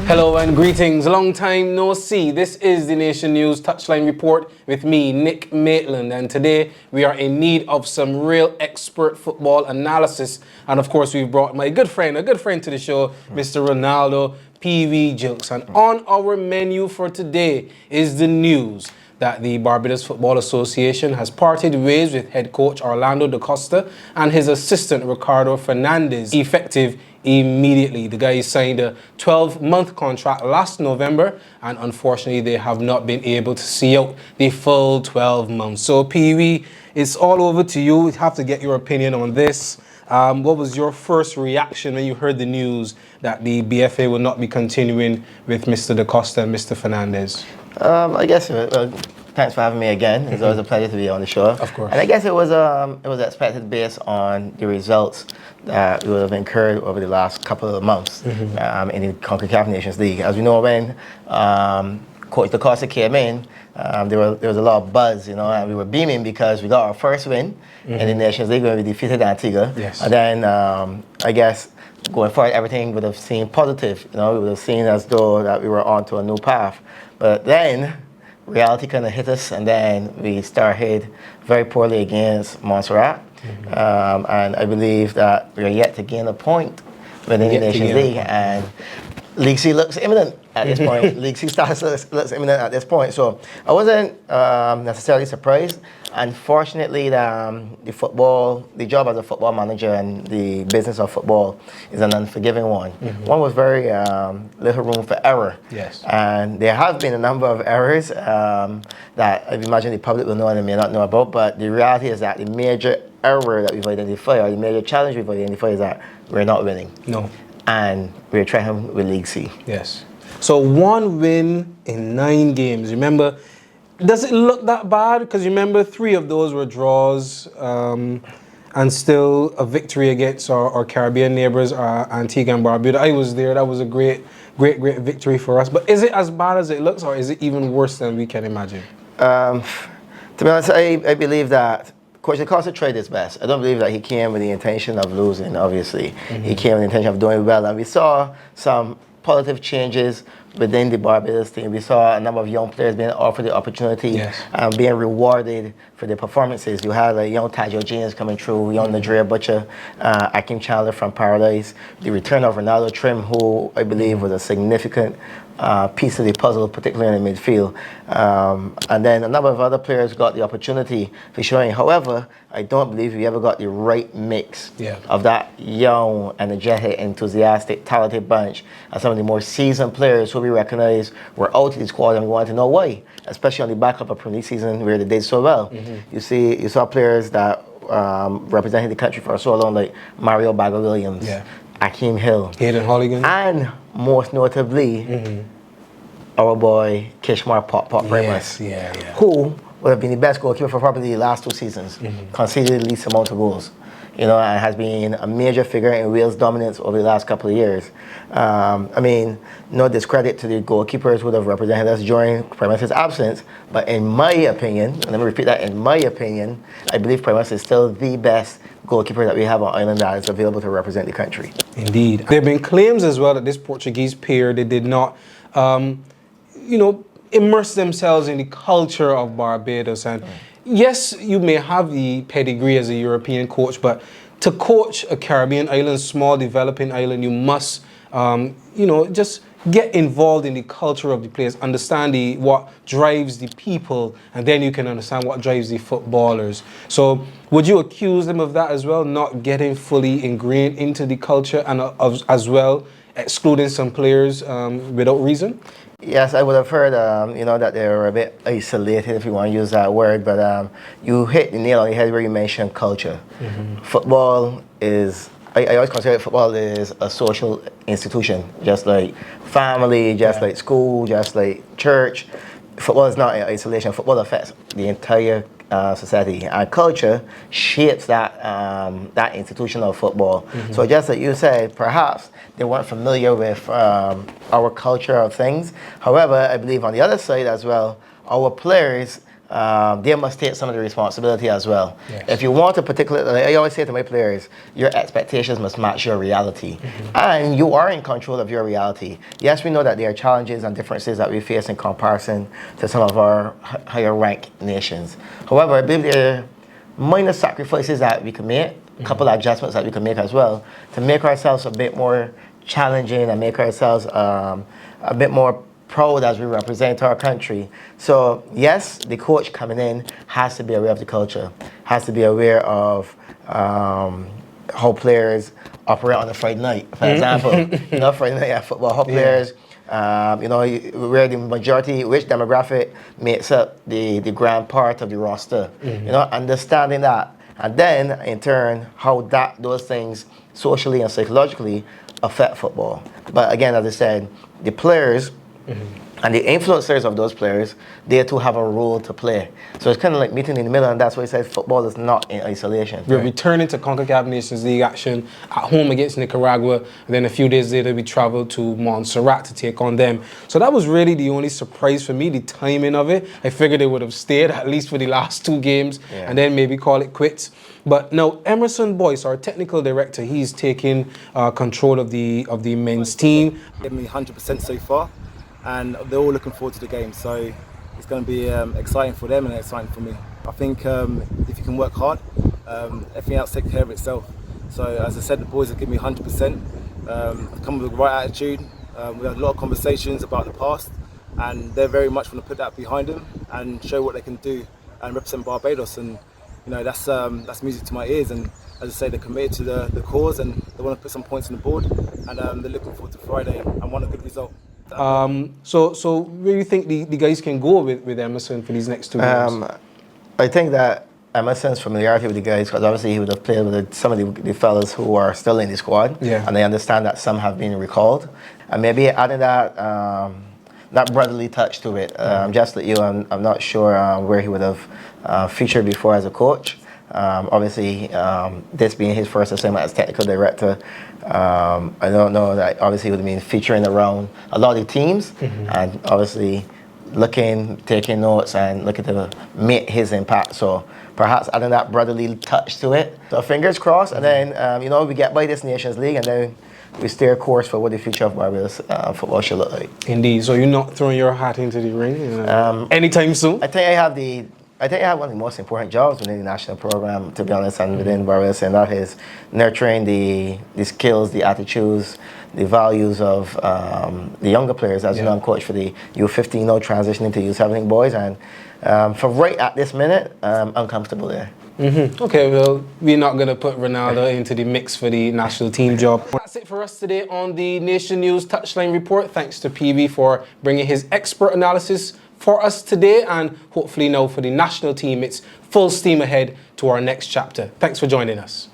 Hello and greetings. Long time no see. This is the Nation News Touchline Report with me, Nick Maitland. And today we are in need of some real expert football analysis. And of course, we've brought my good friend, to the show, Mr. Renaldo Gilkes. And on our menu for today is the news that the Barbados Football Association has parted ways with head coach Orlando Da Costa and his assistant Ricardo Fernandes, effective immediately. The guys signed a 12-month contract last November, and unfortunately they have not been able to see out the full 12 months. So Pee-wee, it's all over to you. We have to get your opinion on this. What was your first reaction when you heard the news that the BFA will not be continuing with Mr. Da Costa and Mr. Fernandes? I guess thanks for having me again. It's always a pleasure to be on the show. Of course. And I guess it was expected based on the results that we would have incurred over the last couple of months in the CONCACAF Nations League. As we know, when Coach Da Costa came in, there was a lot of buzz, and we were beaming because we got our first win in the Nations League when we defeated Antigua. Yes. And then I guess going forward, everything would have seemed positive. We would have seen as though that we were onto a new path. But then reality kind of hit us, and then we started very poorly against Montserrat. And I believe that we are yet to gain a point within the Nations League, and League C looks imminent at this point. League C status looks imminent at this point. So I wasn't necessarily surprised. Unfortunately, the job as a football manager and the business of football is an unforgiving one. One with very little room for error. Yes. And there have been a number of errors that I imagine the public will know and they may not know about, but the reality is that the major error that we've identified, or the major challenge we've identified, is that we're not winning. No. And we're trying with League C. Yes. So 1 win in 9 games. Remember, does it look that bad? Because remember, 3 of those were draws, and still a victory against our Caribbean neighbors, Antigua and Barbuda. I was there. That was a great victory for us. But is it as bad as it looks, or is it even worse than we can imagine? To be honest, I believe that Coach Da Costa tried his best. I don't believe that he came with the intention of losing, obviously. He came with the intention of doing well. And we saw some positive changes within the Barbados team. We saw a number of young players being offered the opportunity and being rewarded for their performances. You had a young Tajo James coming through, young Nadrea Butcher, Akeem Chandler from Paradise, the return of Ronaldo Trim, who I believe was a significant piece of the puzzle, particularly in the midfield. And then a number of other players got the opportunity for showing. However, I don't believe we ever got the right mix of that young, energetic, enthusiastic, talented bunch and some of the more seasoned players who we recognize were out of the squad, and we wanted to know why, especially on the back of a Premier League season where they did so well. You saw players that represented the country for so long, like Mario Baga-Williams, Akeem Hill, Hayden Holligan, and most notably, our boy Kishmar Pop Primus, who would have been the best goalkeeper for probably the last 2 seasons, conceded the least amount of goals, and has been a major figure in Wales' dominance over the last couple of years. I mean, no discredit to the goalkeepers who would have represented us during Primus' absence, but in my opinion, and let me repeat that, in my opinion, I believe Primus is still the best goalkeeper that we have on island that is available to represent the country. Indeed. There have been claims as well that this Portuguese pair, they did not, immerse themselves in the culture of Barbados. And yes, you may have the pedigree as a European coach, but to coach a Caribbean island, small developing island, you must, just get involved in the culture of the players, understand what drives the people, and then you can understand what drives the footballers. So would you accuse them of that as well, not getting fully ingrained into the culture, and as well excluding some players without reason? Yes, I would have heard, that they were a bit isolated, if you want to use that word, but you hit the nail on the head where you mentioned culture. Football is, I always consider football is a social institution, just like family, just like school, just like church. Football is not in isolation. Football affects the entire society, and culture shapes that institution of football. So just like you said, perhaps they weren't familiar with our culture of things. However, I believe on the other side as well, our players they must take some of the responsibility as well. Yes. If you want a particular, like I always say to my players, your expectations must match your reality. And you are in control of your reality. Yes, we know that there are challenges and differences that we face in comparison to some of our higher ranked nations. However, I believe there are minor sacrifices that we can make, a couple of adjustments that we can make as well, to make ourselves a bit more challenging and make ourselves a bit more proud as we represent our country. So yes, the coach coming in has to be aware of the culture, has to be aware of how players operate on a Friday night. For example, Friday night at football, how players, where the majority, which demographic makes up the grand part of the roster. Understanding that, and then in turn how those things socially and psychologically affect football. But again, as I said, the players and the influencers of those players, they too have a role to play. So it's kind of like meeting in the middle, and that's why I said football is not in isolation. We're returning to CONCACAF Nations League action at home against Nicaragua, and then a few days later we travel to Montserrat to take on them. So that was really the only surprise for me, the timing of it. I figured they would have stayed at least for the last 2 games and then maybe call it quits. But now Emerson Boyce, our technical director, he's taking control of the men's team. Give me 100% so far, and they're all looking forward to the game. So it's going to be exciting for them and exciting for me. I think if you can work hard, everything else takes care of itself. So as I said, the boys have given me 100%. Come with the right attitude. We had a lot of conversations about the past, and they're very much want to put that behind them and show what they can do and represent Barbados. And that's music to my ears. And as I say, they're committed to the cause, and they want to put some points on the board. And they're looking forward to Friday and want a good result. So where do you think the guys can go with Emerson for these next 2 games? I think that Emerson's familiarity with the guys, because obviously he would have played with some of the fellas who are still in the squad, and I understand that some have been recalled, and maybe adding that brotherly touch to it. Just like you, I'm not sure where he would have featured before as a coach. Obviously, this being his first assignment as technical director, I don't know that obviously he would have been featuring around a lot of teams, and obviously taking notes and looking to make his impact. So perhaps adding that brotherly touch to it. So fingers crossed, and then we get by this Nations League, and then we steer course for what the future of Barbados football should look like. Indeed. So you're not throwing your hat into the ring anytime soon? I think I have one of the most important jobs within the national program, to be honest, and within Barbados, and that is nurturing the skills, the attitudes, the values of the younger players. As you know, I'm coach for the U15 now, transitioning to U17 boys, and for right at this minute, I'm comfortable there. Okay, well, we're not going to put Renaldo into the mix for the national team job. That's it for us today on the Nation News Touchline Report. Thanks to PB for bringing his expert analysis for us today, and hopefully now for the national team, it's full steam ahead to our next chapter. Thanks for joining us.